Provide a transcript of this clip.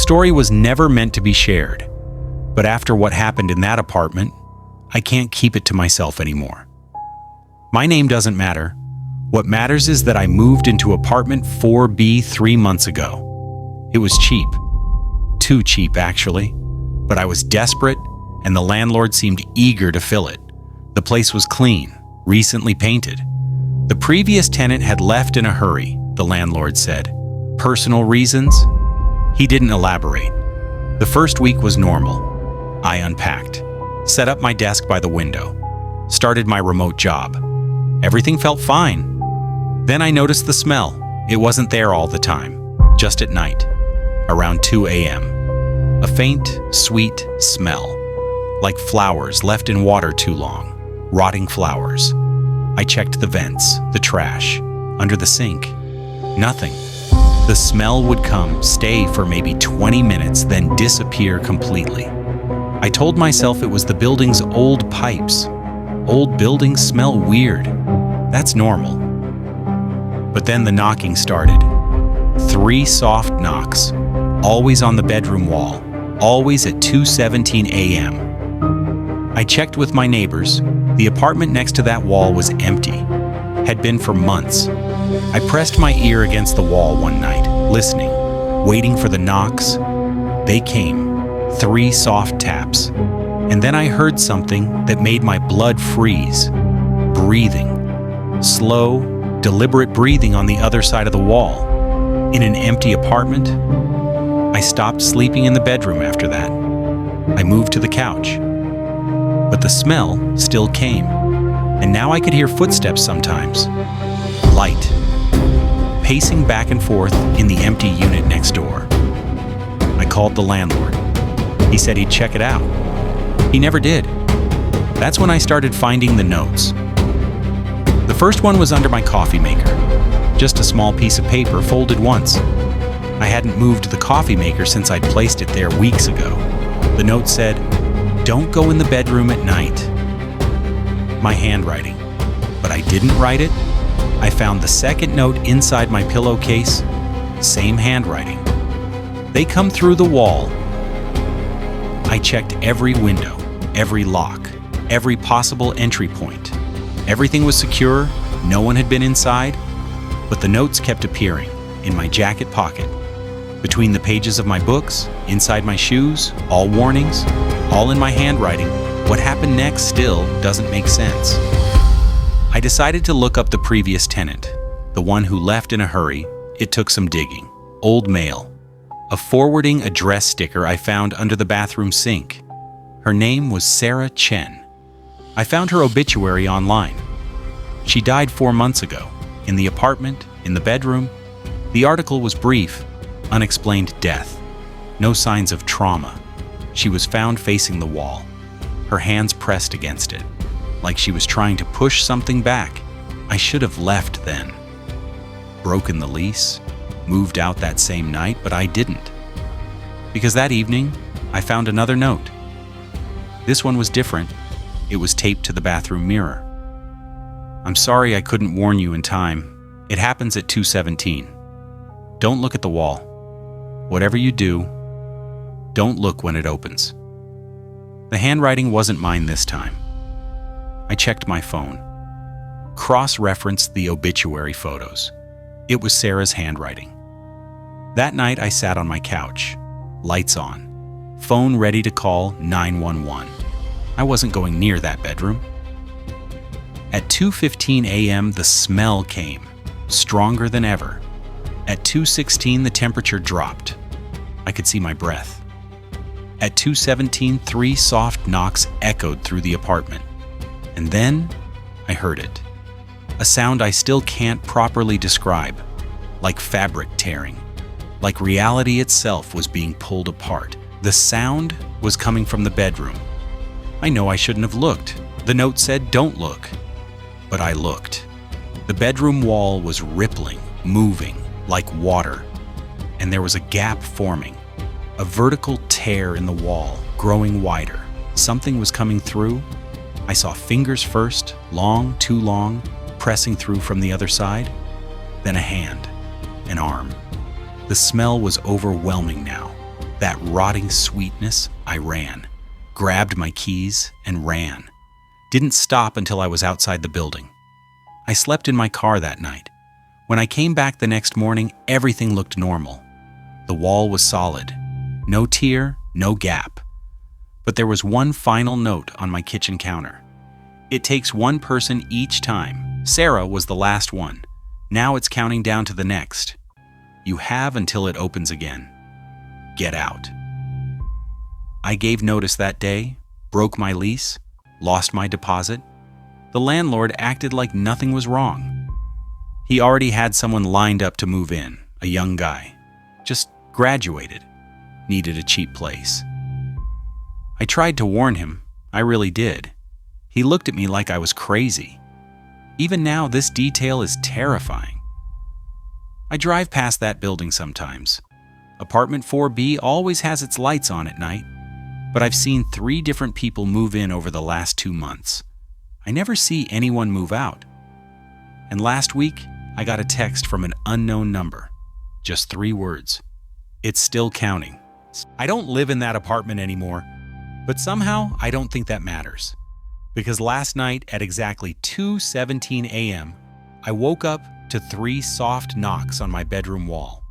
story was never meant to be shared, but after what happened in that apartment, I can't keep it to myself anymore. My name doesn't matter. What matters is that I moved into apartment 4B 3 months ago. It was cheap. Too cheap, actually. But I was desperate, and the landlord seemed eager to fill it. The place was clean, recently painted. The previous tenant had left in a hurry, the landlord said. Personal reasons? He didn't elaborate. The first week was normal. I unpacked, set up my desk by the window, started my remote job. Everything felt fine. Then I noticed the smell. It wasn't there all the time, just at night, around 2 a.m. A faint, sweet smell, like flowers left in water too long, rotting flowers. I checked the vents, the trash, under the sink. Nothing. The smell would come, stay for maybe 20 minutes, then disappear completely. I told myself it was the building's old pipes. Old buildings smell weird. That's normal. But then the knocking started. 3 soft knocks, always on the bedroom wall, always at 2:17 a.m. I checked with my neighbors. The apartment next to that wall was empty. Had been for months. I pressed my ear against the wall one night, listening, waiting for the knocks. They came, 3 soft taps. And then I heard something that made my blood freeze. Breathing. Slow, deliberate breathing on the other side of the wall. In an empty apartment. I stopped sleeping in the bedroom after that. I moved to the couch. But the smell still came. And now I could hear footsteps sometimes. Light. Pacing back and forth in the empty unit next door. I called the landlord. He said he'd check it out. He never did. That's when I started finding the notes. The first one was under my coffee maker. Just a small piece of paper folded once. I hadn't moved the coffee maker since I'd placed it there weeks ago. The note said, "Don't go in the bedroom at night." My handwriting. But I didn't write it. I found the second note inside my pillowcase. Same handwriting. They come through the wall. I checked every window, every lock, every possible entry point. Everything was secure, no one had been inside, but the notes kept appearing in my jacket pocket, between the pages of my books, inside my shoes, all warnings, all in my handwriting. What happened next still doesn't make sense. I decided to look up the previous tenant, the one who left in a hurry. It took some digging. Old mail. A forwarding address sticker I found under the bathroom sink. Her name was Sarah Chen. I found her obituary online. She died 4 months ago, in the apartment, in the bedroom. The article was brief, unexplained death. No signs of trauma. She was found facing the wall, her hands pressed against it, like she was trying to push something back. I should have left then. Broken the lease. Moved out that same night, but I didn't. Because that evening, I found another note. This one was different. It was taped to the bathroom mirror. "I'm sorry I couldn't warn you in time. It happens at 2:17. Don't look at the wall. Whatever you do, don't look when it opens." The handwriting wasn't mine this time. I checked my phone. Cross-referenced the obituary photos. It was Sarah's handwriting. That night, I sat on my couch, lights on, phone ready to call 911. I wasn't going near that bedroom. At 2:15 a.m., the smell came, stronger than ever. At 2:16, the temperature dropped. I could see my breath. At 2:17, 3 soft knocks echoed through the apartment. And then, I heard it. A sound I still can't properly describe, like fabric tearing. Like reality itself was being pulled apart. The sound was coming from the bedroom. I know I shouldn't have looked. The note said, "Don't look." But I looked. The bedroom wall was rippling, moving, like water. And there was a gap forming. A vertical tear in the wall, growing wider. Something was coming through. I saw fingers first, long, too long, pressing through from the other side. Then a hand, an arm. The smell was overwhelming now. That rotting sweetness, I ran, grabbed my keys, and ran. Didn't stop until I was outside the building. I slept in my car that night. When I came back the next morning, everything looked normal. The wall was solid. No tear, no gap. But there was one final note on my kitchen counter. It takes one person each time. Sarah was the last one. Now it's counting down to the next. You have until it opens again. Get out. I gave notice that day, broke my lease, lost my deposit. The landlord acted like nothing was wrong. He already had someone lined up to move in, a young guy. Just graduated. Needed a cheap place. I tried to warn him. I really did. He looked at me like I was crazy. Even now, this detail is terrifying. I drive past that building sometimes. Apartment 4B always has its lights on at night, but I've seen 3 different people move in over the last 2 months. I never see anyone move out. And last week, I got a text from an unknown number. Just 3 words. It's still counting. I don't live in that apartment anymore, but somehow I don't think that matters. Because last night at exactly 2:17 a.m., I woke up to 3 soft knocks on my bedroom wall.